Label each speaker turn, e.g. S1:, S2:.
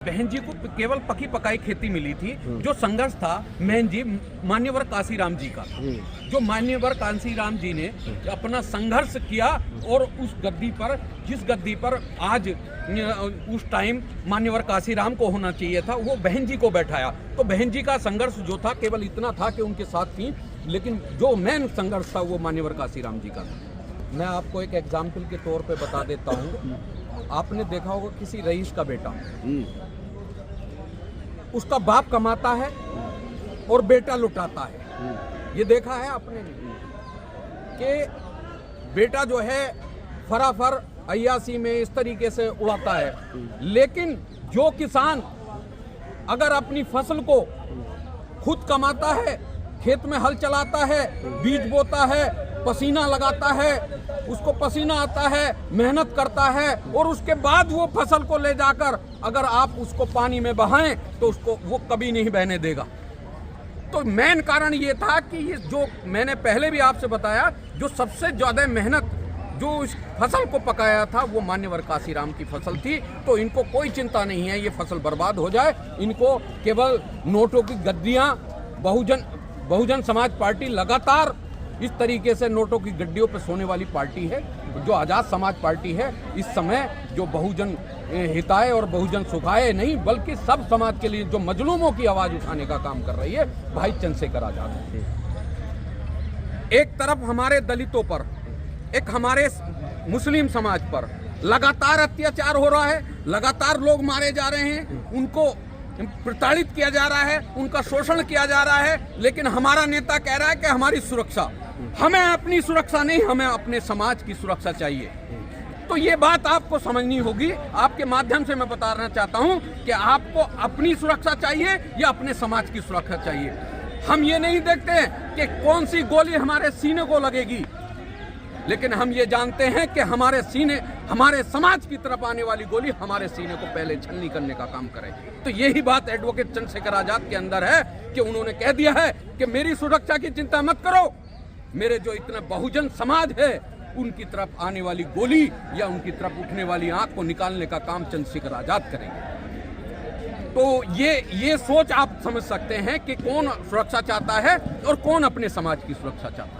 S1: बहन जी को केवल पकी पकाई खेती मिली थी। जो संघर्ष था बहन जी मान्यवर काशीराम जी का, जो मान्यवर काशीराम जी ने अपना संघर्ष किया और उस गद्दी पर, जिस गद्दी पर आज उस टाइम मान्यवर काशीराम को होना चाहिए था, वो बहन जी को बैठाया। तो बहन जी का संघर्ष जो था केवल इतना था कि उनके साथ थी, लेकिन जो मेन संघर्ष था वो मान्यवर काशीराम जी का था। मैं आपको एक एग्जाम्पल के तौर पे बता देता हूँ। आपने देखा होगा किसी रईस का बेटा, उसका बाप कमाता है और बेटा लुटाता है। ये देखा है आपने कि बेटा जो है फराफर अय्यासी में इस तरीके से उड़ाता है, लेकिन जो किसान अगर अपनी फसल को खुद कमाता है, खेत में हल चलाता है, बीज बोता है, पसीना लगाता है, उसको पसीना आता है, मेहनत करता है और उसके बाद वो फसल को ले जाकर अगर आप उसको पानी में बहाएं तो उसको वो कभी नहीं बहने देगा। तो मेन कारण ये था कि ये जो मैंने पहले भी आपसे बताया, जो सबसे ज्यादा मेहनत जो इस फसल को पकाया था वो मान्यवर काशीराम की फसल थी। तो इनको कोई चिंता नहीं है ये फसल बर्बाद हो जाए, इनको केवल नोटों की गद्दियां, बहुजन समाज पार्टी लगातार इस तरीके से नोटों की गड्डियों पर सोने वाली पार्टी है। जो आज़ाद समाज पार्टी है इस समय जो बहुजन हिताय और बहुजन सुखाय नहीं बल्कि सब समाज के लिए जो मजलूमों की आवाज उठाने का काम कर रही है भाई चंद्रशेखर आजाद। एक तरफ हमारे दलितों पर, एक हमारे मुस्लिम समाज पर लगातार अत्याचार हो रहा है, लगातार लोग मारे जा रहे हैं, उनको प्रताड़ित किया जा रहा है, उनका शोषण किया जा रहा है, लेकिन हमारा नेता कह रहा है कि हमारी सुरक्षा, हमें अपनी सुरक्षा नहीं, हमें अपने समाज की सुरक्षा चाहिए। तो ये बात आपको समझनी होगी। आपके माध्यम से मैं बताना चाहता हूं कि आपको अपनी सुरक्षा चाहिए या अपने समाज की सुरक्षा चाहिए। हम ये नहीं देखते कि कौन सी गोली हमारे सीने को लगेगी, लेकिन हम ये जानते हैं कि हमारे सीने, हमारे समाज की तरफ आने वाली गोली हमारे सीने को पहले छलनी करने का काम करे। तो यही बात एडवोकेट चंद्रशेखर आजाद के अंदर है कि उन्होंने कह दिया है कि मेरी सुरक्षा की चिंता मत करो, मेरे जो इतना बहुजन समाज है उनकी तरफ आने वाली गोली या उनकी तरफ उठने वाली आंख को निकालने का काम चंद्रशेखर आजाद करेंगे। तो ये सोच आप समझ सकते हैं कि कौन सुरक्षा चाहता है और कौन अपने समाज की सुरक्षा चाहता है।